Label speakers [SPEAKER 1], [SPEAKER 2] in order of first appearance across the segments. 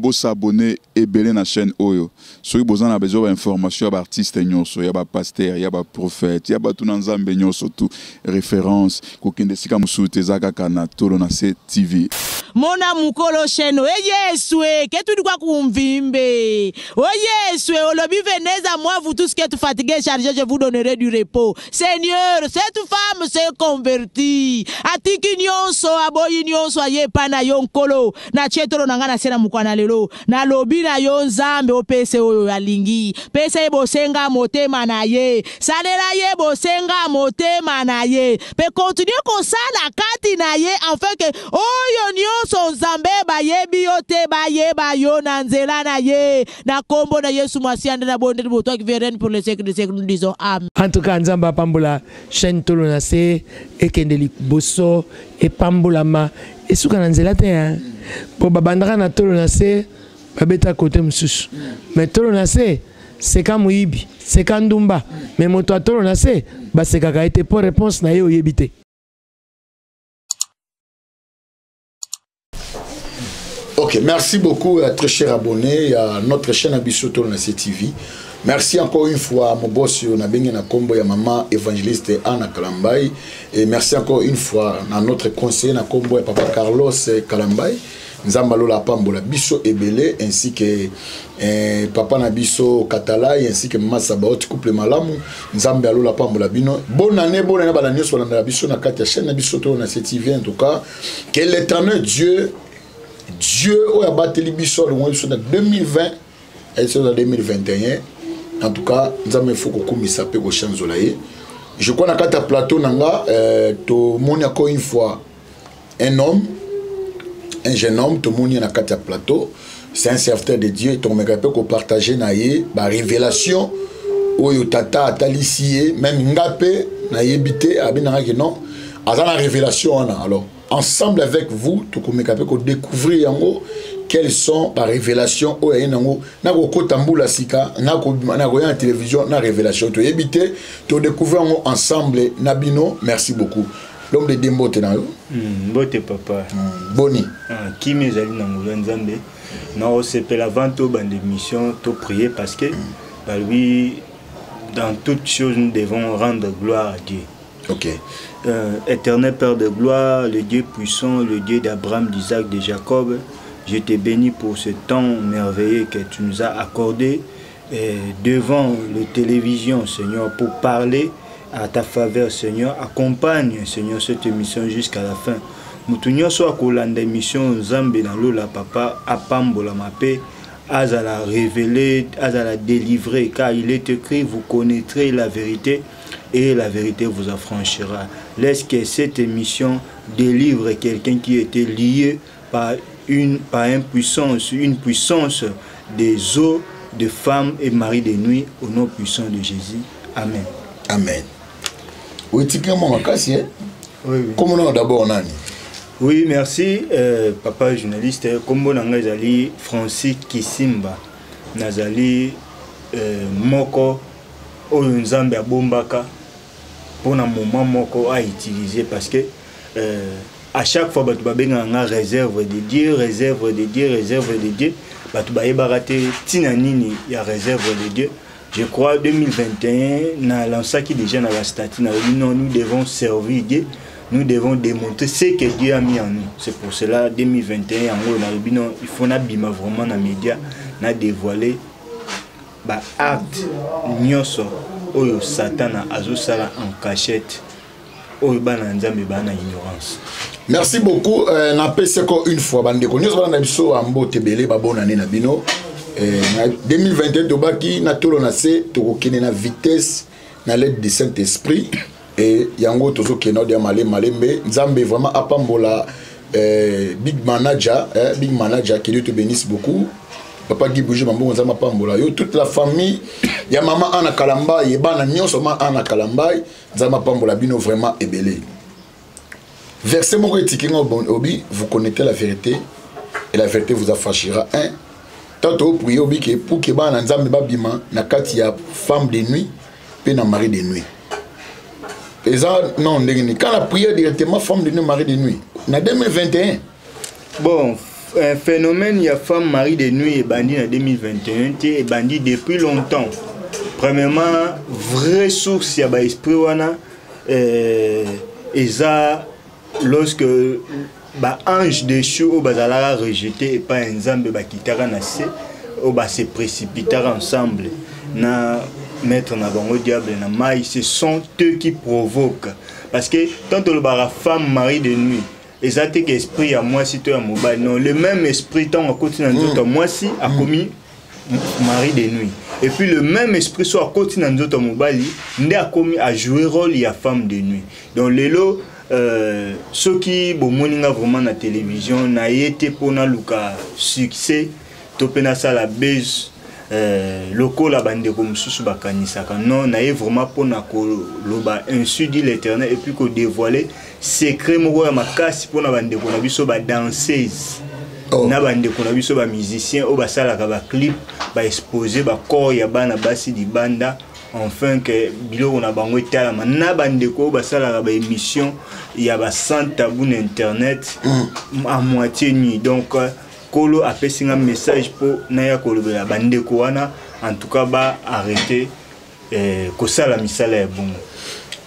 [SPEAKER 1] beau s'abonner et belé na chaîne Oyo. Soki besoin na besoin d'informations à artiste nyonso, ya ba pasteur, ya ba prophète, ya ba tout nzambe nyonso tout référence ko kende sika musute zaka kana tolo na TV.
[SPEAKER 2] Mona mukolo sheno Yeswe ketu kwa kumvimbe o Yeswe olobi venez à moi vous tous qui êtes fatigués chargés je vous donnerai du repos. Seigneur cette femme s'est convertie atiki nyonso aboyi nyonso aye pana yonkolo na chetolo nanga na sena mukwana lelo na lobi na yo nzambe opese oyo alingi pese bosenga motema na ye salela ye bosenga motema na ye pe continue kosala kati na ye afin que oyo nyonso nzambe bayebi yote bayeba yo na nzela na ye na kombo na Yesu masiande na bonde boto qui viennent pour le siècle des siècles nous disons amen.
[SPEAKER 3] En tout cas nzamba pambola chaîne tolo na se ekendeli boso e pambola ma esuka na nzela te hein po babandaka na tolo na se babeta côté mususu mais tolo na se c'est comme muibi c'est comme ndumba mais moto tolo na se ba c'est kaka été pour réponse na ye oyebite.
[SPEAKER 4] Ok, merci beaucoup à très chers abonnés à notre chaîne Abisso Tolo na TV. Merci encore une fois à mon boss na kombo ya maman évangéliste Anna Kalambay et merci encore une fois à notre conseiller na kombo ya papa Carlos Kalambay. Nzambalo la pambola biso ebele ainsi que papa na biso Katalai ainsi que maman Sabaot couple malamu nzambe alo la pambola bino bonne année bala nyos wala na biso na kati ya chaîne na biso Tolo na TV en tout cas que l'éternel Dieu a battu l'Ibissor en 2020 et en 2021. En tout cas, nous avons fait que ça peut changer. Je crois que dans le plateau, tout le monde encore une fois un homme, un jeune homme, tout le monde dans le plateau. C'est un serviteur de Dieu. Tout le monde peut partager la révélation. Oyo tata atalicie même ngapé na yebité abinanga non azana révélation alors ensemble avec vous tout comme capé ko découvrir yango quelles sont par révélation o yango na ko kotambula sika na ko na télévision na révélation to yebité to découvrir yango ensemble nabino merci beaucoup l'homme de Dembote na yo
[SPEAKER 5] mbote papa
[SPEAKER 4] boni
[SPEAKER 5] qui mes ali na ngolo nzambe na o sepela la vente au ban d'émission to prier parce que bah lui dans toutes choses, nous devons rendre gloire à Dieu.
[SPEAKER 4] Ok.
[SPEAKER 5] Éternel Père de gloire, le Dieu puissant, le Dieu d'Abraham, d'Isaac, de Jacob, je te bénis pour ce temps merveilleux que tu nous as accordé devant la télévision, Seigneur, pour parler à ta faveur, Seigneur. Accompagne, Seigneur, cette émission jusqu'à la fin. Nous soit kolanda émission Zambé dans l'eau la papa apambola ma paix. Azala révéler, Azala délivrer, car il est écrit, vous connaîtrez la vérité et la vérité vous affranchira. Laisse que cette émission délivre quelqu'un qui était lié par une puissance des eaux de femmes et mari de nuit au nom puissant de Jésus. Amen.
[SPEAKER 4] Amen. Oui, comment d'abord nani?
[SPEAKER 5] Oui, merci, papa journaliste. Comme on a dit, Francis Kisimba, Nazali Moko, Oyunzambe Bombaka, pour un moment Moko a utilisé parce que à chaque fois, tu as une réserve de Dieu, réserve de Dieu, réserve de Dieu. Tu as baraté Tinanini, il y a réserve de Dieu. Je crois 2021, dans l'ancien qui déjà dans la statue, nous devons servir Dieu. Nous devons démontrer ce que Dieu a mis en nous. C'est pour cela, 2021, il faut vraiment dans les médias, dévoiler acte, oyo Satan a en cachette, oyo ignorance.
[SPEAKER 4] Merci beaucoup. Na peseko une fois bandeko. Nous allons biso ambo tebele ba bonne année na bino. 2021 tobaki na tolo na se to na vitesse na l'aide du Saint-Esprit. Et yango tozo keno de malembe nzambe vraiment apambola big manager que Dieu te bénisse beaucoup papa Guy Bougie mambo nzambe apambola yo toute la famille ya maman Anna Kalamba yebana nyonso ma Anna Kalamba nzambe apambola bino vraiment ebelé verset moko etikinga obi vous connaissez la vérité et la vérité vous affranchira tanto prier obi que pour que bana nzambe babima na kati ya femme de nuit pe na mari de nuit. Et ça, non, quand la prière directement femme de nuit, mari de nuit. En 2021.
[SPEAKER 5] Bon, un phénomène, il y a femme Marie de nuit et bandit en 2021 et bandit depuis longtemps. Premièrement, vraie source, il y a un esprit et ça, lorsque ange déchu au bazala rejeté et pas un zambe bakitara nassé, au se précipitera ensemble na mettre na bango diable na maï, ce sont eux qui provoquent. Parce que tant que le femme Marie de nuit, et ça t'es qu'esprit à moi si tu es à mobile, non, le même esprit tant à côté dans moi si a commis Marie de nuit. Et puis le même esprit soit à côté dans notre mobile, il a commis à jouer rôle il y a femme de nuit. Donc les lots ceux qui bon moninga vraiment na télévision na été pour na luka succès topena ça la base loko la bande comme sous bakanisa non na vraiment pour na ko loba ainsi dit l'Éternel et puis ko dévoiler secret moko ya makasi pour na bande ko na biso ba danseuse na bande ko na biso ba musicien o ba sala ka ba clip ba exposer ba corps ya bana basi di banda enfin que bilo na bango etala na bande ko ba sala ba émission ya ba sans tabou na internet à moitié nuit donc Kolo a fait un message pour Naya Kolo la bande Koana en tout cas ba arrêter kosa la misala ya bon.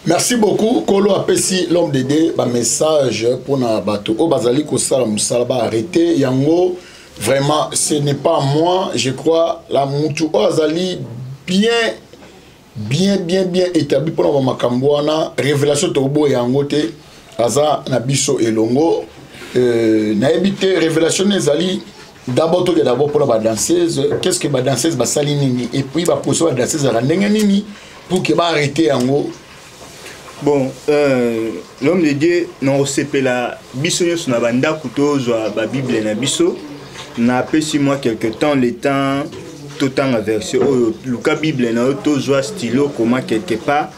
[SPEAKER 4] Merci beaucoup Kolo a fait l'homme de Dieu un message pour na bato o bazali kosa la misala ba arrêter yango vraiment ce n'est pas moi je crois la mutu azali bien établi pour na makambo wana révélation tobo yango te aza na biso elongo. Na évité révélation ezali d'abord pour la danseuse qu'est-ce que la danseuse va sali nini et puis va poser la danseuse la ndenge nini pour que va arrêter yango.
[SPEAKER 5] Bon l'homme de Dieu non sepela biso nyos na banda kuto zwa ba bible na biso na pesi moi quelque temps le temps tout temps à version Luka bible na to zwa stylo comment quelque part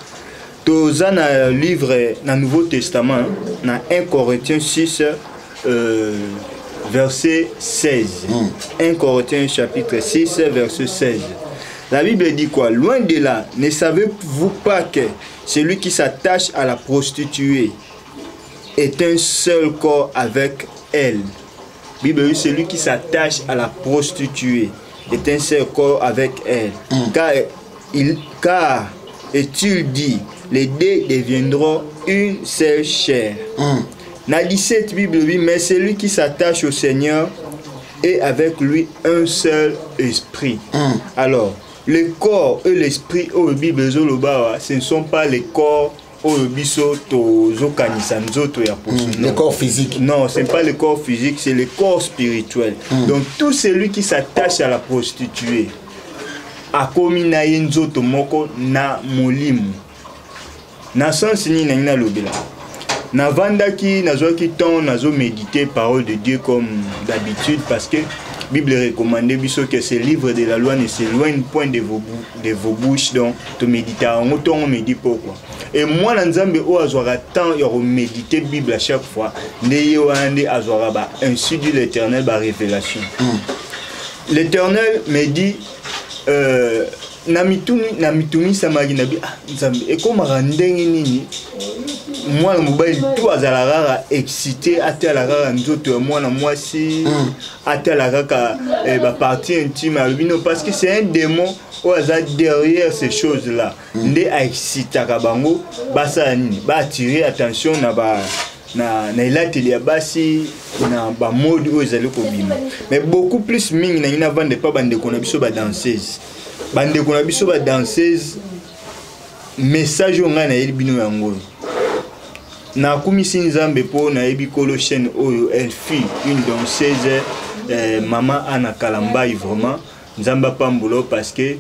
[SPEAKER 5] toza na livre na Nouveau Testament na 1 Corinthiens 6 verset 16. 1 Corinthiens chapitre 6 verset 16. La Bible dit quoi? Loin de là, ne savez-vous pas que celui qui s'attache à la prostituée est un seul corps avec elle? Bible dit celui qui s'attache à la prostituée est un seul corps avec elle. Car est-il dit, les deux deviendront une seule chair. Na 17 Bible dit, mais celui qui s'attache au Seigneur est avec lui un seul esprit. Alors, le corps et l'esprit au Bible ce ne sont pas les corps au biso to zokanisa nzoto ya poso.
[SPEAKER 4] Le corps physique.
[SPEAKER 5] Non, ce n'est pas le corps physique, c'est le corps spirituel. Donc tout celui qui s'attache à la prostituée a commis na nzoto moko na molimu. Na sens ni na lobela. Na vandaki nazo ki ton nazo méditer parole de Dieu comme d'habitude parce que Bible recommande biso que ce livre de la loi ne s'éloigne point de vos bouches donc to méditer en autant on médite pourquoi. Et moi na nzambe o azwara temps ya méditer Bible à chaque fois ne yo ande azwara ba ainsi dit l'Éternel ba révélation. L'Éternel me dit na mitumi samagi na bi nzambe e comme randenge nini moi le mobile tout azalara excité ata la rara nzoto moi na moi si ata la raka ba partie intime albino parce que c'est un démon ou aza derrière ces choses là ndé a excité ka bango basa nini ba attirer attention na ba na ilateli ya basi na ba mode o ezali ko bima mais beaucoup plus mingi na ina vande pas bande ko na biso ba danseuse bande ko na biso ba danseuse message on nga na elbino yango na kumisi nzambe po na yebi Kolo chaîne oyo elle fut une danseuse maman Anna Kalambai vraiment nzamba pambulo parce que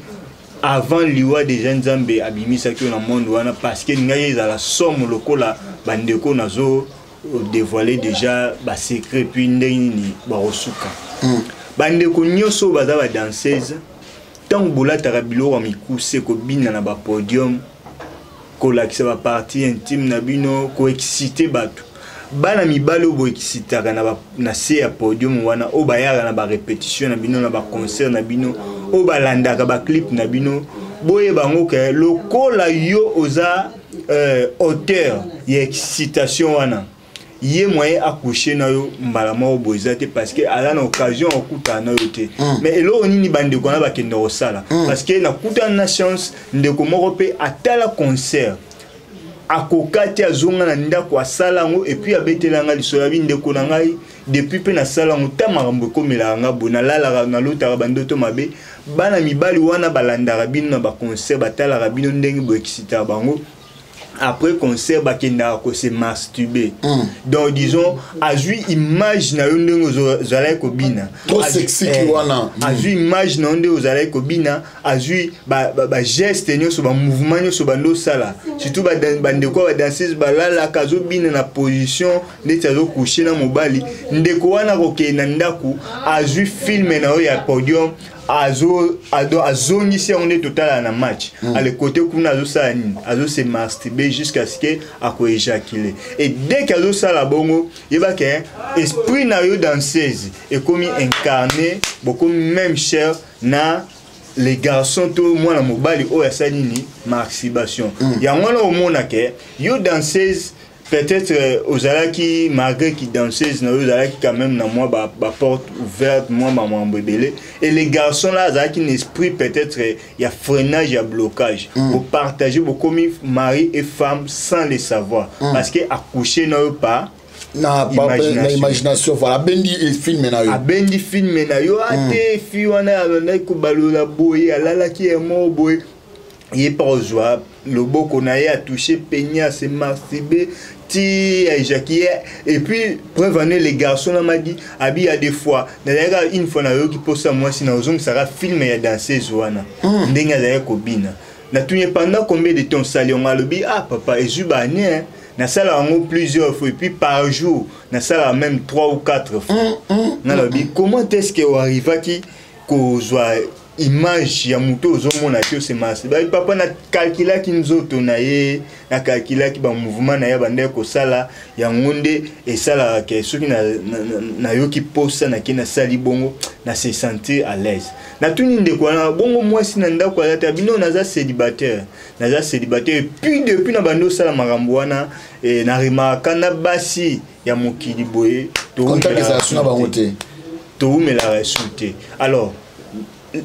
[SPEAKER 5] avant liwa déjà nzambe abimisa ki na monde wana parce que ngai ezala somme lokola bandeko nazo dévoiler déjà ba secret puis ndeni ba rosuka bandeko nyoso baza ba danseuse tant bola tarabilo wa mikuse ko bina na ba podium ko lakisa ba partie intime na bino ko exciter bato bana mibalo bo exciter na se ya podium wana o bayaka na ba répétition na bino na ba concert na bino o balanda ka ba clip na bino boye bango ke lokola yo oza auteur ya excitation wana yé moyen accoucher na yo mbala mo boizate parce que ala na occasion okuta na yo te mais elo nini bande ko na ba kende osala parce que na kuta na chance ndeko moko pe atala concert akokati azonga na ndako asala ngo et puis abetelanga lisola bi ndeko na ngai depuis pe na sala ngo ta makambo komela nga bona lala na lotara bandoto mabe bana mibali wana balandaka bino na ba concert batalaka bino ndenge bo exciter bango après concert bakenda ko se masturber donc disons azui image na yo ndenge ozala kobina
[SPEAKER 4] trop sexy ki wana
[SPEAKER 5] azui image na ndenge ozala kobina azui ba geste nyoso ba mouvement nyoso bando sala surtout ba ndeko ba danseuse balala kazo bina na position ndeti azo coucher na mobali ndeko wana ko ke na ndaku azui film na yo ya podium azongisi on est total na match à le côté kuna azo sa azo se masturber jusqu'à ce que ako éjaculer et dès qu'azo sa la bongo il va que esprit na yo danseuse et comme incarné beaucoup même cher na les garçons tout moi la mobile o ya salini masturbation ya ngona o mona que yo danseuse peut-être aux alaki malgré qui danseuse na aux alaki quand même na moi ba porte ouverte moi maman bébé et les garçons là avec un esprit peut-être il y a freinage il y a blocage pour partager beaucoup mari et femme sans les savoir parce que accoucher n'a pas
[SPEAKER 4] na imagination voilà bendi film na yo
[SPEAKER 5] bendi film na yo ate fi wana na ko balola boye alala ki est mort boye il pas joie le boko na a touché peigna se masturber ti éjaculé et puis preuve les garçons là m'a dit abi il y a des fois d'ailleurs une fois na yo qui pose ça moi si na ozong ça film ya danser zoana ndenga za kobina na tunye pendant combien de temps salion alobi ah papa ezubani hein na sala en plusieurs fois et puis par jour na sala même 3 ou 4 fois na lobi comment est-ce que on arrive qui ko zoa image ya muto ozomona ki se masse ba papa na calcula ki nzoto na ye na calcula ki ba mouvement na ya bande ko sala ya ngonde et sala ke soki na yo ki posa na ki na sali bongo na se sentir à l'aise na tuni ndeko na bongo mwasi na ndako ya ta bino naza célibataire et puis depuis na bando sala makambo wana et na remarka na basi ya mokili boye to
[SPEAKER 4] contact ça suna ba ngote
[SPEAKER 5] to me la resulté alors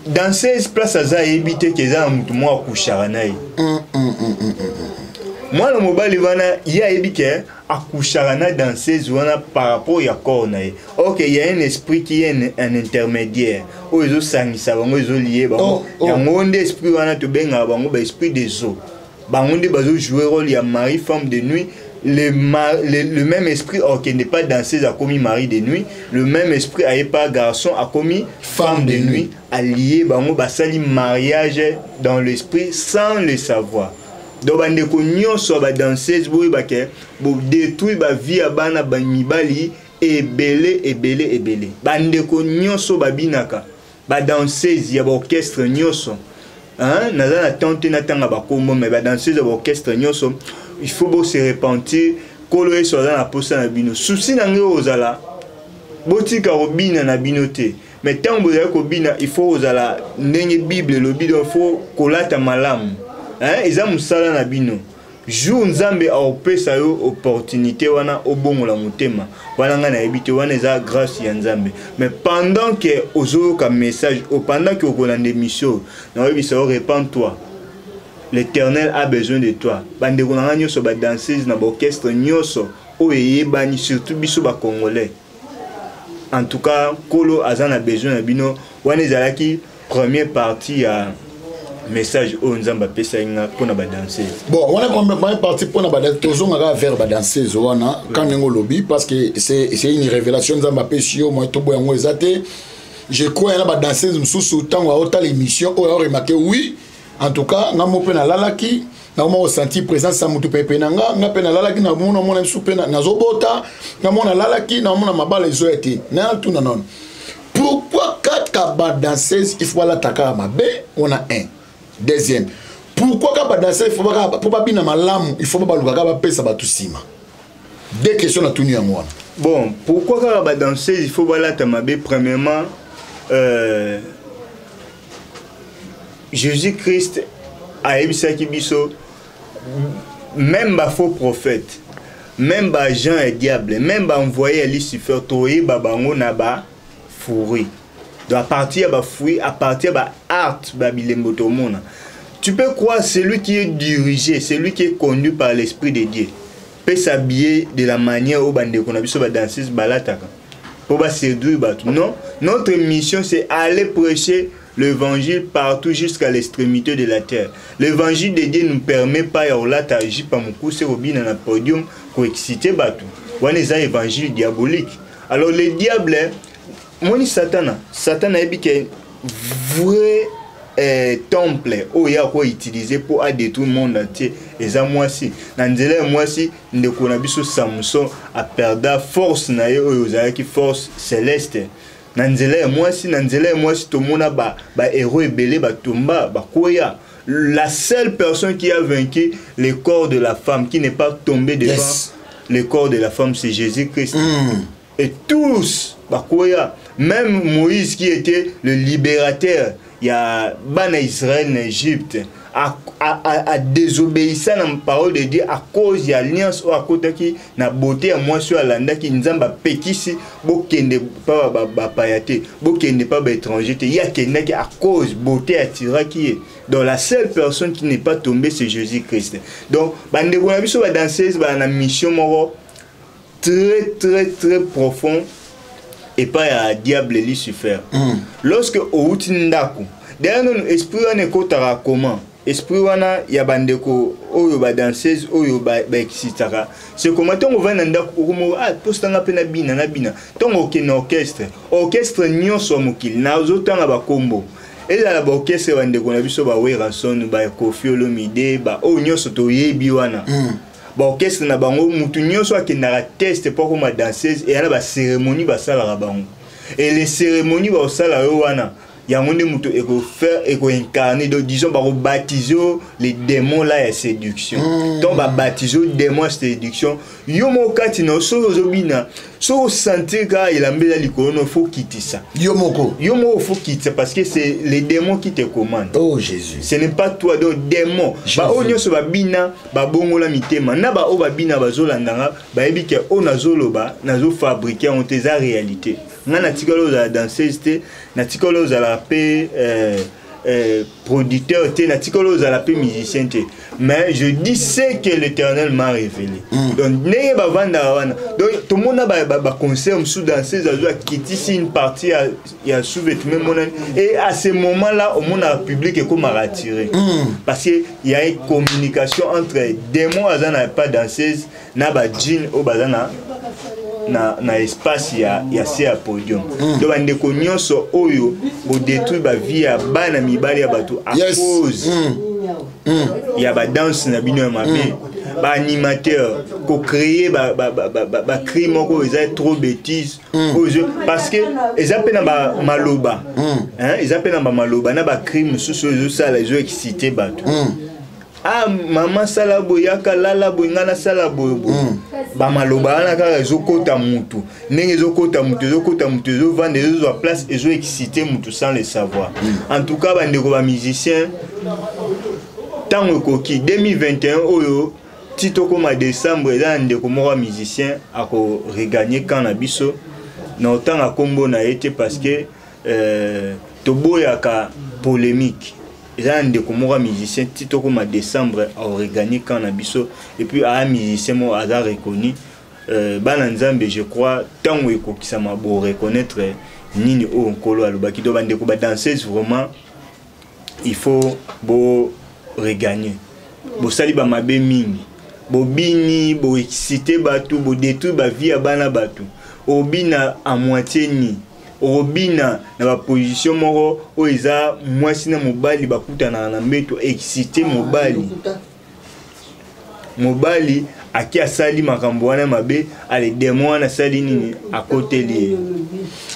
[SPEAKER 5] dans 16 places à éviter que ça mutu moi couchara naï moi le mobile vana il y a évité accouchara na dans 16 wana par rapport ya corps naï OK il y a un esprit qui est un intermédiaire o ezo sangisa bango ezo lié bango ya monde esprit wana to benga bango ba esprit des eaux bango nde bazo jouer rôle ya mari femme de nuit le même esprit qui n'est pas danseuse a commis mari de nuit, le même esprit a pas garçon a commis femme de nuit, allié bango basali mariage dans l'esprit sans le savoir. Donc bande ko nyonso ba danseuse boy ba ke bo détruire ba vie ya bana ba mibali ebele. Bande ko nyonso ba binaka ba danseuse ya ba orchestre nyonso. Hein, naza na tante na tanga ba kombo mais ba danseuse ya ba orchestre nyonso. Il faut se repentir kolo sur la posa na bino souci na ngeo ozala botika robina na binote mais tant boza ko bina il faut ozala ndenge bible le bido faut kolata malamu hein eza musala na bino jour nzambe a opesa yo opportunité wana obongola motema wana nga na ebite wana eza grâce ya nzambe mais pendant que ozo ka message ou pendant que okolanda émission na yebisa o repens-toi. L'Éternel a besoin de toi. Bande konanga nyoso ba danseuse na ba orchestre nyoso o yebani surtout biso ba congolais. En tout cas, kolo azana besoin na bino wana ezalaki première partie à message o nzamba pesa inga pona ba danseuse.
[SPEAKER 4] Bon, on a première partie pona ba danseuse tozonga vers ba danseuse wana quand ngo lobby parce que c'est une révélation nzamba pesio moi to boya ngo ezate. Je crois na ba danseuse msusu tango a ota l'émission o remarqué oui. En tout cas, nga mo pe na lalaki, na mo senti présence sa mutu pepe na nga pe na lalaki na mo na msupe na zobota, na mo na lalaki na mo na mabala ezo ete. Na tout non. Pourquoi quatre ba danseuse il faut la taka mabe, on a un. Deuxième. Pourquoi ka ba danseuse il faut pas bina malamu, il faut pas baluka ka ba pesa ba tusima. Deux questions na tuni ya moi.
[SPEAKER 5] Bon, pourquoi ka ba danseuse il faut pas la tamabe premièrement Jésus-Christ a ébissaki biso même ba faux prophète même ba Jean et diable, même ba envoyé Lucifer, toye ba bango na ba fourri. Donc à partir ba fruit, à partir ba art ba bilembo to mona. Tu peux croire celui qui est dirigé, celui qui est conduit par l'esprit de Dieu peut s'habiller de la manière où bande qu'on a biso ba danser balataka. Pour ba séduire ba tout. Non, notre mission c'est aller prêcher l'évangile partout jusqu'à l'extrémité de la terre. L'évangile de Dieu ne nous permet pas de agir par mon coup, c'est au bin dans le podium pour exciter bateau. On est un évangile diabolique. Alors le diable, mon Satan a dit que vrai temple où il y a quoi utiliser pour détruire le monde entier. Et ça moi aussi, moi aussi, nous connaissons Samson a perdu force na qui force céleste. Nanzela moi si tout le monde ba héros belé ba tomba ba koya. La seule personne qui a vaincu le corps de la femme, qui n'est pas tombé devant le corps de la femme, c'est Jésus-Christ. Et tous ba koya, même Moïse qui était le libérateur, il y a Bana Israël en Égypte a désobéissé à la parole de Dieu à cause de l'alliance ou à cause de la beauté à moi sur la landa qui nous a péquisi bokende pas payate bokende pas étranger il y a quelqu'un qui à cause beauté attira qui est donc la seule personne qui n'est pas tombée c'est Jésus-Christ. Donc bande ko na biso ba danseuse ba na mission moko très profond et pas à diable Lucifer. Lorsque au ndako derrière nous esprit on est kotara comment esprit wana ya bandeko oyo ba danseuse oyo ba excitaka c'est comment on va na ndako ko postanga pe na bina tongo ke na orchestre nyonso mokili na ozotanga ba kombo ezala ba orchestre bandeko na biso ba Weranson ba Koffi Olomide ba o nyonso to yebi wana ba orchestre na bango mutu nyonso akendaka test pour ko ma danseuse et ala ba cérémonie ba sala bango et les cérémonies ba sala yo wana yangonde muto eko faire eko incarner donc disons ba baptiser les démons là et séduction donc ba baptiser démons séduction yo mokati no so zobina so sentir ka il ambela likono faut quitter ça yo moko faut quitter parce que c'est les démons qui te commandent. Oh Jésus, ce n'est pas toi donc démons ba onyo so ba bina ba bongola mitema na ba o ba bina ba zolandanga ba ebike ona zoloba nazo fabriquer en tes réalité na tikolo za danseuse te na tikolo za la paix producteur te na tikolo za la paix musicien te mais je dis ce que l'Éternel m'a révélé. Donc neye ba vanda wana donc tout le monde ba concert sous danseuse a quitter une partie ya sous-vêtement et à ce moment là au monde public est comme retiré parce que il y a une communication entre démons azana pas danseuse na ba jean au bazana na espace ya se a podium donc bande ko nyonso oyo bo détruire ba vie ya bana mibali ya bato à cause ya ba danse na bino mabe ba animateur ko créer ba crime ko ils ont trop bêtises parce que ils appellent ba maloba ils appellent ba maloba na ba crime sous ça les excité bato ah maman sala boyaka lala boyangana sala boyo ba maloba na ka ezokota mutu ndenge ezokota mutu zo vendre zo à place ezo exciter mutu sans le savoir. En tout cas bande ko ba musicien tango koki 2021 oyo tito koma décembre za ndeko moko musicien ako regagner quand na biso na autant a kombo na été parce que to boyaka polémique ils ndeko moko musicien tito comme décembre a regagné quand na biso et puis un musicien mo a reconnu bana nzambe je crois tango ekokisa mabo reconnaître nini o nkolo alobaki do bandeko ba danseuse vraiment il faut bo regagner bo sali ba mabe mingi bo bini bo exciter batu bo détruire ba vie ya bana batu obina à moitié ni obina na ba position moko o eza mwasi na mobali bakutana na mbeto exciter mobali aki asali makambo wana mabe ale démon na sali nini à côté lié.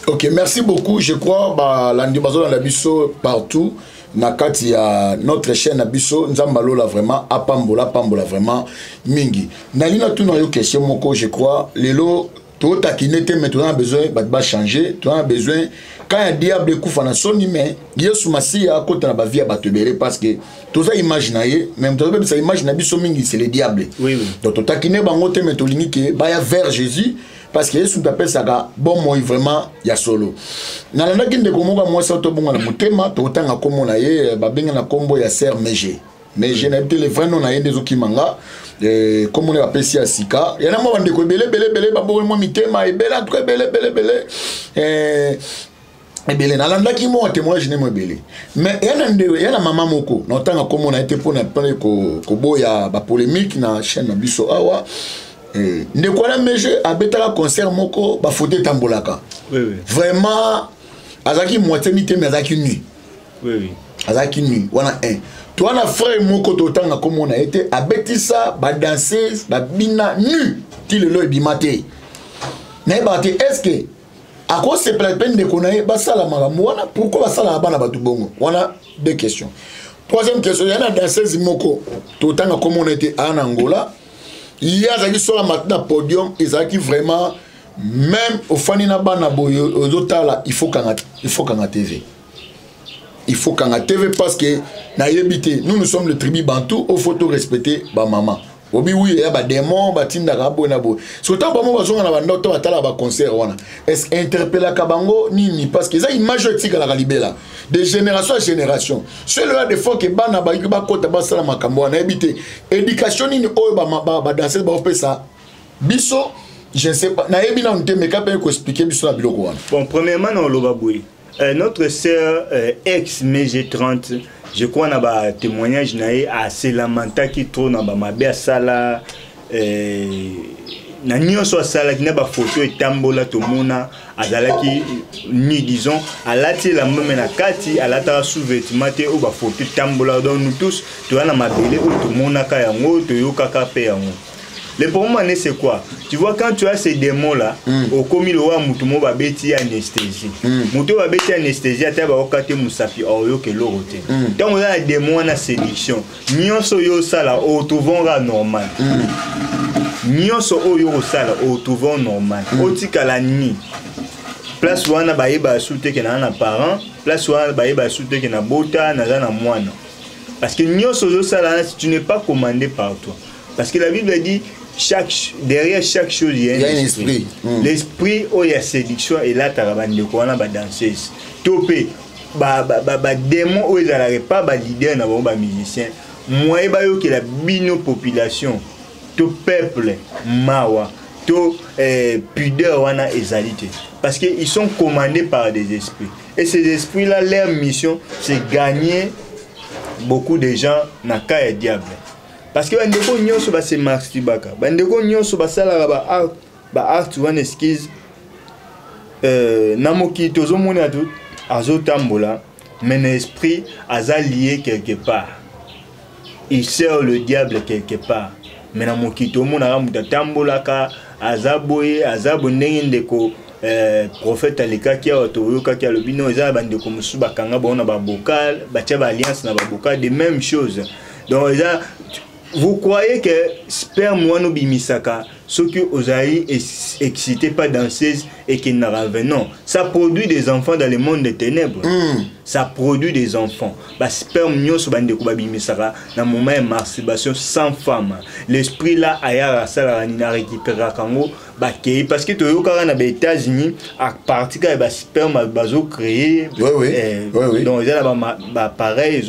[SPEAKER 4] OK, merci beaucoup. Je crois ba landi bazo na biso partout na kati ya notre chaîne abiso nzambalo la vraiment apambola vraiment mingi. Nalina tu na yo question moko je crois lelo tout taquiner mais tu as besoin de changer, tu as besoin quand il y a diable kufa na soni mais Yesu Masia côté na ba vie ba tebere parce que tout ça imaginer même tout ça imaginer biso mingi c'est le diable.
[SPEAKER 5] Oui.
[SPEAKER 4] Donc to takine bango te metolingi ke ba ya vers Jésus parce que Yesu t'appelle ça bon moi vraiment ya solo. Na landa kinde ko moka moi ça to bonga na mutema to tanga komo na ye ba benga na kombo ya Sœur Méger. Mais je n'ai pas le vrai nom na ye des okimanga. Comme on est appelé ici à Sika, il y en a moins de quoi belé, babou, moi, mitema, et belé, très belé. Et belé, n'alanda qui m'a témoigné, je n'ai pas belé. Mais il y a maman moko, n'entend comme on a été pour n'appeler kobo ya ba polémique na chaîne na biso awa. Ne quoi la meje a betala concert moko ba foté tambolaka.
[SPEAKER 5] Oui.
[SPEAKER 4] Vraiment, azaki moitié mitema azaki nuit.
[SPEAKER 5] Oui.
[SPEAKER 4] Azaki nuit, wana un. Toi, na frère moko totanga comme on a été à Betissa, ba danseuse, ba bina nu, ti le loy bimate. Na bate est-ce que à cause c'est la peine de connaître ba sala maramou wana pourquoi ba sala bana ba tubongo? Wana deux questions. Troisième question, il y a une danseuse moko totanga comme on a été en Angola. Il y a zaki sur la matin podium, ils qui vraiment même au fanina bana boyo aux otala, il faut qu'on TV. Il faut qu'on a TV parce que nous sommes le tribu Bantou, il faut tout respecter ma maman. Oui, il y a des démons, des tinda rabo na bo. Surtout ba mo bazonga na bandoto atala ba concert wana. Est-ce interpeller kabango nini parce que ça image etika la libela de génération à génération. Celui-là des fois que bana ba ba kota ba sala makambo wana ebité. Éducation nini oyo ba danser ba opé ça. Biso, je ne sais pas. Na ebi na on te me kapé ko expliquer biso la biloko wana.
[SPEAKER 5] Bon, premièrement on lo baboué. Notre sœur ex-MG30, je crois qu'on a un témoignage à Selamanta qui tourne dans ma belle salle. Na nyonso sala qui n'a pas photo et tambola to mona azalaki ni disons à la la même na kati à la ta sous-vêtement te ou ba photo tambola donc nous tous tu as na mabele ou to mona ka yango to yoka ka pe yango. Le problème c'est quoi? Tu vois quand tu as ces démons là, au commis le roi mutumo ba beti anesthésie. Mutumo ba beti anesthésie ata ba okate musapi oyo ke lorote. Tant on a des démons na séduction. Nyonso yo sala o tuvonga normal. Nyonso oyo sala o tuvon normal. Otika la ni. Place wana ba yeba soute ke na parent, place wana ba yeba soute ke na bota na za na mwana. Parce que nyonso yo sala si tu n'es pas commandé par toi. Parce que la Bible dit derrière chaque chose il y a un esprit. L'esprit où il y a séduction et là tu as de quoi on a danseuse. Topé démon où ils n'arrivent pas ba leader na ba musicien. Moi ba yo que la bino population to peuple mawa to pudeur wana ezalité parce que ils sont commandés par des esprits et ces esprits là leur mission c'est gagner beaucoup de gens na ka diable. Parce que bandeko nyonso ba se marche baka bandeko nyonso ba sala ba art one esquisse namoki tozo mona tout azotambola mais l'esprit aza lié quelque part, il sert le diable quelque part mais namoki to mona ramuta tambolaka azaboye azabondenge ndeko prophète aleka ki otoyoka ki alobino eza bandeko musu bakanga bona ba bocal ba tia ba alliance na ba bocal des mêmes choses. Donc eza vous croyez que sperme wano bimisaka ce que vous avez excité pas danseuse et qui n'a pas non, ça produit des enfants dans le monde des ténèbres. Ça produit des enfants. Bah sperme nyos bande ko bimisaka na moment de masturbation sans femme. L'esprit là aya sala na récupérer kango ba parce que to yoka na États-Unis à partir que ba sperme bazo créer donc ils là pareil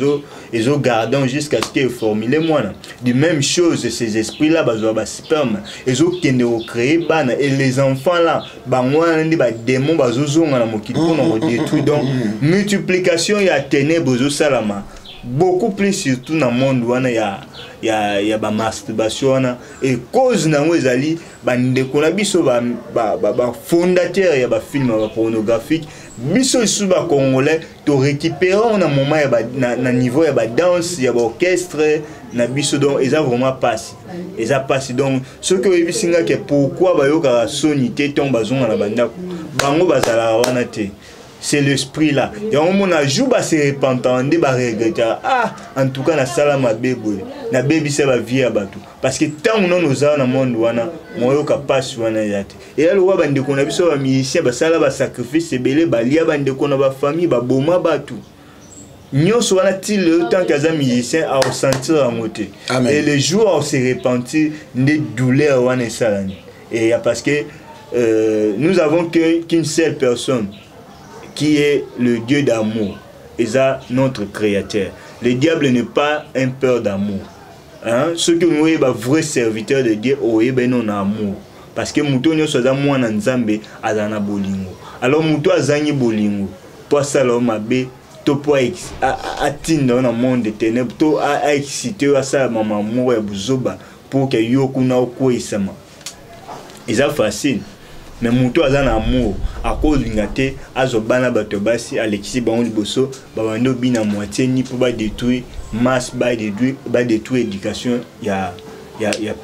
[SPEAKER 5] ils ont gardé jusqu'à ce qu'ils formulent moi de même chose ces esprits là bazo ba sperme ils ont créé bana et les enfants là ba moi ndi ba démon bazo zonga na mokili pour nous détruire. Donc multiplication ya ténèbres au salama beaucoup plus surtout dans le monde où il y a ba masturbation et cause na ezali bandeko na biso ba fondateur ya ba film pornographique biso isu ba congolais to récupérer na moment ya na niveau ya ba danse ya ba orchestre na biso donc eza vraiment passe donc ce que ebisinga que pourquoi ba yoka sonité ton bazonga na bandako bango bazala wana te c'est l'esprit là. Et on a joué à se repentir, on va regretter. Ah, en tout cas, na salam a bébé, na bébé ça va vivre à bateau. Parce que tant on nous a dans le monde, on a pas su et là, on a bande qu'on a vu sur un musicien, bah ça là va sacrifier, c'est belé, bah lia bande qu'on a ba famille, bah boma bateau. Nous sommes-ils le temps qu'un musicien a ressenti la montée. Et le jour où on s'est repenti, des douleurs on est salani. Et parce que nous avons qu'une seule personne qui est le Dieu d'amour, et ça notre Créateur. Le diable n'est pas un peur d'amour. Hein? Ceux qui nous sont vrais serviteurs de Dieu, ben non amour. Parce que nous sommes moi en Nzambe azana bolingo. Alors nous azani bolingo. Pour ça l'homme abe to pour atteindre dans le monde des ténèbres, to a excité à ça maman amour et buzoba pour que yoku na oko isama. Et ça facile. Mais muto azana amour à cause d'ingate azobana bato basi Alexis Baon Liboso babando bina moitié ni pour ba détruire masse ba détruire éducation ya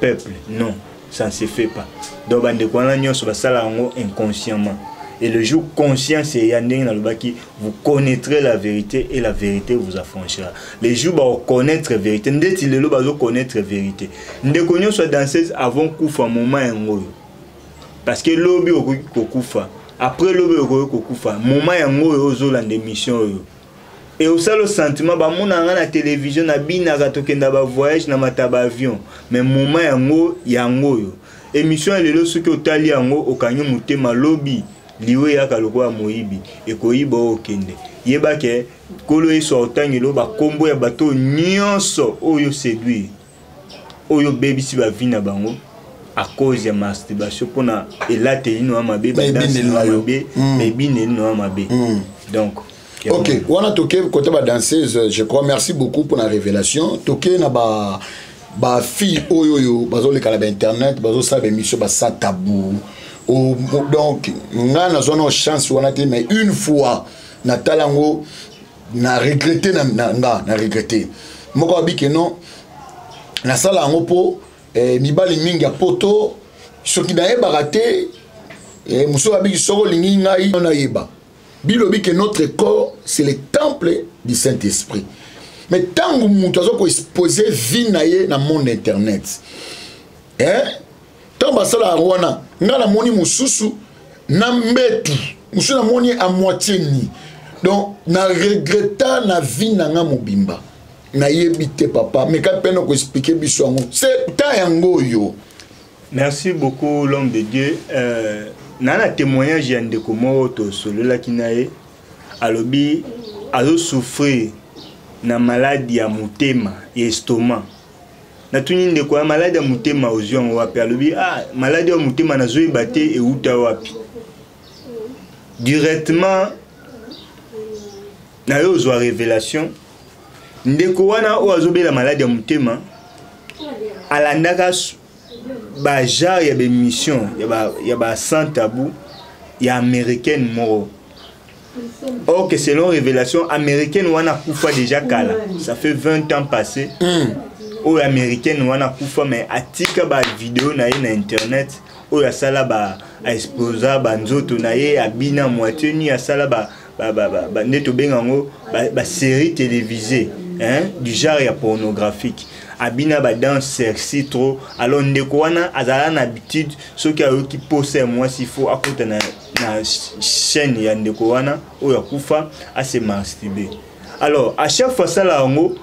[SPEAKER 5] peuple. Non, ça ne se fait pas. Donc bande kwana nyonso basala ngo inconsciemment. Et le jour conscient c'est yandeng na lobaki vous connaîtrez la vérité et la vérité vous affranchira. Les jours ba connaître la vérité ndeti lelo bazo connaître la vérité. Ndeko nyonso danseuse avant kufa moment ngo. Parce que l'obi okufa après l'obi okufa moment yango ozola d'émission et au seul sentiment ba mona nga na télévision na bina ka tokenda ba voyage na mataba avion mais moment yango yo émission lelo soki otali yango okanyo mutema lobi liwe ya kaloko moyibi e koyiba okende yeba ke kolo eso otangelo ba kombo ya bato nyonso oyo séduire oyo baby si ba vina bango à cause de masturbation pour na elate ino amabe danse no amabe baby no amabe. Donc
[SPEAKER 4] OK, on a toqué côté ba danseuse, je crois. Merci beaucoup pour la révélation. Toqué na ba fille oyo bazo le kala ba internet bazo sa ba émission ba sa tabou. Donc nga na zone chance on a été mais une fois na talango na regretté na regretté. Moko abi que non na sala ngo po mibali mingi ya poto soki na yeba raté muso abi soko lingi ngai na yeba bilobi que notre corps c'est le temple du Saint-Esprit. Mais tant que nous avons exposé vie na monde internet tant basala wana ngala moni mususu na mbetu musu na moni à moitié ni donc na regretta na vie na nga mobimba na yebite papa mais quand peine ko expliquer biso ngo c'est ta yango yo.
[SPEAKER 5] Merci beaucoup l'homme de Dieu. Nana témoignage ya ndeko moko to solo la kinaye alobi azo souffrir na maladie ya mutema et estomac. Na tuni ndeko ya maladie ya mutema oziongo wapi alobi maladie ya mutema na zo ibate e uta wapi. Directement na yo zo révélation ndeko wana o azobela maladie ya mutema alandaka ba genre ya be mission ya ba sans tabou ya américaine moro. Or que selon révélation américaine wana kufa déjà kala ça fait 20 ans passé o américaine wana kufa mais atika ba vidéo na ye na internet o ya sala ba exposa ba nzoto na ye abina moitié ni ya sala ba neto bengango ba série télévisée du genre ya pornographique abina ba danse sexy trop alors ndeko wana azala na habitude soki ayoki pose moi s'il faut akota na chaîne ya ndeko wana oyo akufa a se masturber. Alors à chaque fois ça la ngo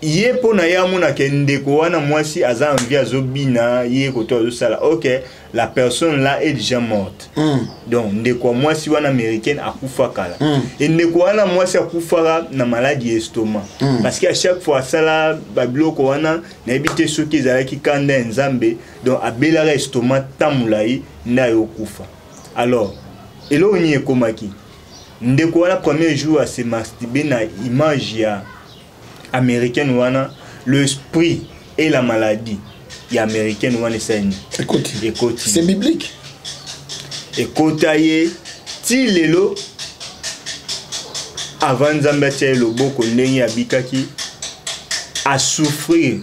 [SPEAKER 5] yé pona ya mona ke ndeko wana moi si aza envie azobina yé koto azo sala OK la personne là est déjà morte. Donc ndeko moi si wana américaine akufa kala et ndeko wana moi si akufa na maladie estomac parce qu'à chaque fois ça la babiloko wana na ebité soki ezalaki kanda nzambe donc abela estomac tamulai na yokufa. Alors elo ni ekomaki ndeko wana premier jour à se masturber na image ya américaine wana l'esprit et la maladie ya américaine wana saini.
[SPEAKER 4] Écoute, c'est biblique.
[SPEAKER 5] Écoute aye ti lelo avant nzambe tia loboko ndenge abikaki à souffrir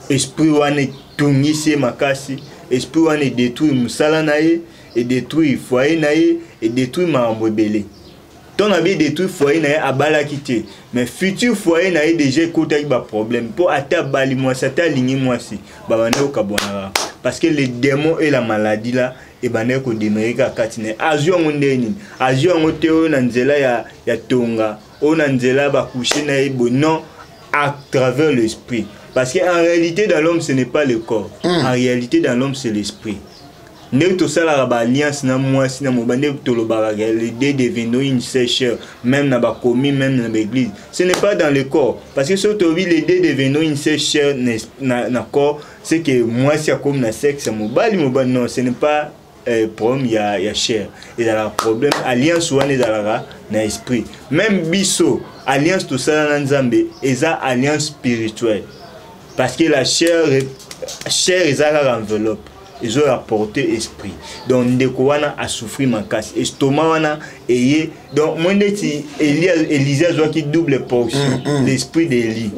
[SPEAKER 5] esprit wana tungisi makasi esprit wana détruire musala na ye et détruit foyer naïe et détruit makambo belé. Ton abi détruit foyer naïe à bala quitté. Mais futur foyer naïe déjà écoute avec ba problème. Pour atta bali moi ça t'a aligné moi si. Babane au kabonara. Parce que les démons et la maladie là et bané ko demerika katine. Azio ngondeni. Azio ngoteo na nzela ya tonga. On a nzela ba coucher naïe bon à travers l'esprit. Parce qu'en réalité, dans l'homme, ce n'est pas le corps. En réalité, dans l'homme, c'est l'esprit. Nous tout ça, la alliance, les deux devenus une sécheur, même dans la commune, même dans l'église. Ce n'est pas dans le corps. Parce que surtout, les deux devenus une sécheur dans le corps, c'est que moi, c'est comme le sexe, non, ce n'est pas problème, il y a chair. Et dans le problème, alliance, ou dans l'esprit. Même biso, alliance, tout ça, dans Nzambe, et ça, alliance spirituelle. Parce que la chair est à l'enveloppe. Ils ont apporté esprit. Donc, Ndekowana a souffert ma casse. Estomac, donc, moi, Élisée a qui double portion. L'esprit d'Élie.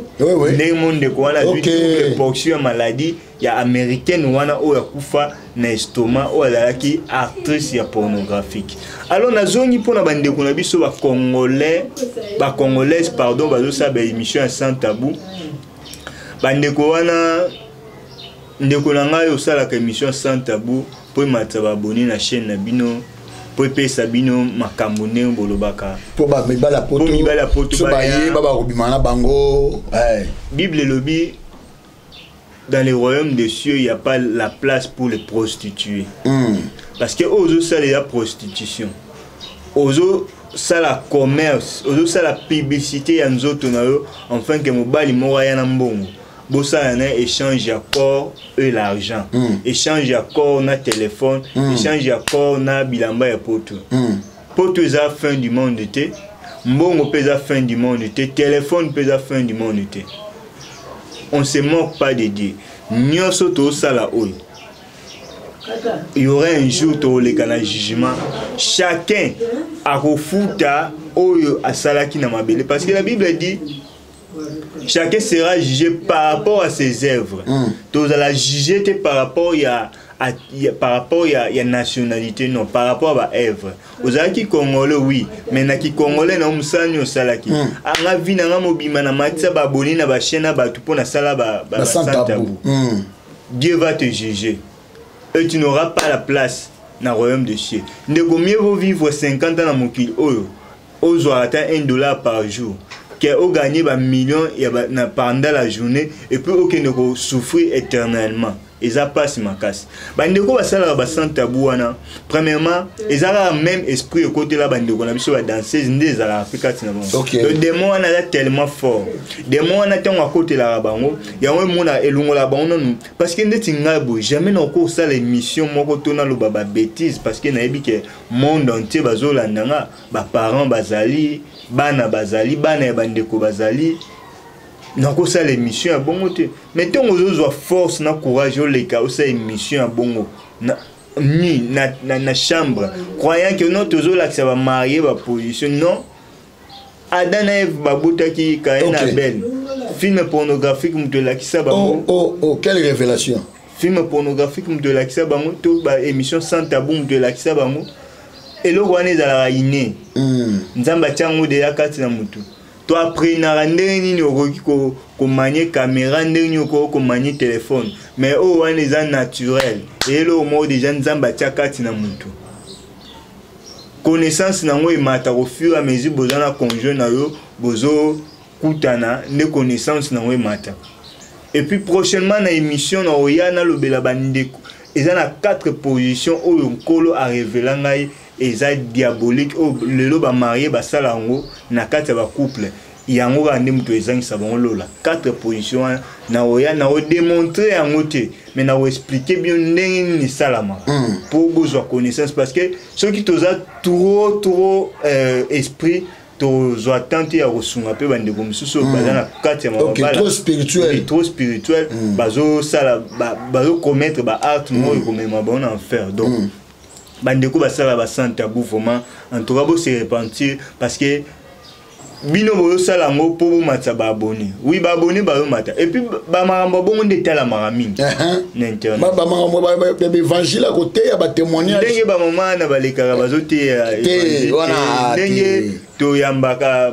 [SPEAKER 5] Les monde Ndekowana a double portion maladie. Il y a américaine ou a kufa na estomac ou a qui actrice pornographique. Alors, na zone pour na bande konabiso ba congolais, ba congolaise pardon, ba ça ba émission sans tabou. Bandeko wana ndeko nanga yo sala ka émission sans tabou pour mataba abonner na chaîne na bino pour pesa bino makambo ne bolobaka
[SPEAKER 4] pour ba mibala poto so ba ye baba robimana bango
[SPEAKER 5] Bible lobi dans les royaumes des cieux il y a pas la place pour les prostituées parce que ozo ça la prostitution ozo ça la commerce ozo ça la publicité ya nzoto na yo enfin que mobali mora ya na mbongo bossa un échange à corps et l'argent échange à corps na téléphone échange à corps na bilamba ya poto poto za fin du monde té mbongo pesa fin du monde té téléphone pesa fin du monde té on se moque pas de Dieu nyoso to sala oyo il y aurait un jour to le kana jugement chacun a refuta oyo asalaki na mabele parce que la Bible dit chacun sera jugé par rapport à ses œuvres. Tu vas la juger par rapport à nationalité, non, par rapport à œuvre. Vous avez qui congolais, oui, mais na qui congolais na umsani au salaki. Anga vina nga mobima na matisa ba boni na ba chaîne ba tout pour na sala ba santabou. Dieu va te juger. Et tu n'auras pas la place dans le royaume de cieux. Ne mieux vaut vivre 50 ans dans mon kil oyo. Ozo atteint $1 par jour. Au gagner des millions pendant la journée et puis aucun ne souffrir éternellement. Et ça passe ma casse. Bandeko va savoir ba sans tabou wana. Premièrement, ils ont le même esprit au côté là bandeko na biso ba danser ndé za la Afrique tina bon. Le démon wana est tellement fort. Démon wana tant à côté la bango, il y a un monde à elongo la bango non parce que ndeti ngabo jamais na ko ça l'émission moko tona lo baba bêtise parce que na yebi que monde entier bazolandanga ba parents bazali bana bazali bana ya bandeko bazali nako ça l'émission à bongo te mais tant aux force na courage les cas ça émission à bongo na chambre croyant que non toujours là que ça va marier ba position non Adam et Ève babuta ki Caïn Abel film pornographique muto la ki ça bango
[SPEAKER 4] oh quelle révélation
[SPEAKER 5] film pornographique muto la ki ça bango to ba émission sans tabou muto la ki ça bango et le roi n'est à la raine nzamba tiango de yakati na mutu to après na randé ni okoki ko manier caméra ndeni ko manier téléphone mais o wana eza naturel et le mot déjà nzamba tiakati na mutu connaissance nango emata au fur et à mesure bozana conjoint na yo bozo kutana ne connaissance nango emata et puis prochainement na émission na oya na lobela bandeko eza na 4 positions oyo nkolo a révéler ngai eza diabolique o lelo ba marié ba salango na kati ba couple yango ande muto ezangisa bango lola 4 positions na oya na o démontrer yango te mais na o expliquer bien ndenge ni salama pour besoin connaissance parce que ceux qui toza trop esprit tozo attente ya kosunga pe bande ko misusu bazana kati ya mabala trop spirituel bazo sala bazo commettre ba acte mo ko mema bon enfer donc bandeko basala ba sans tabou vraiment en tout cas se repentir parce que bino boyo sala ngo po bomata ba abonné oui ba abonné ba yo mata et puis ba makambo bongo ndetala makaming na internet
[SPEAKER 4] ba makambo ba évangile à côté ya ba témoignage
[SPEAKER 5] ndenge ba mama na balekaka bazote ndenge to yambaka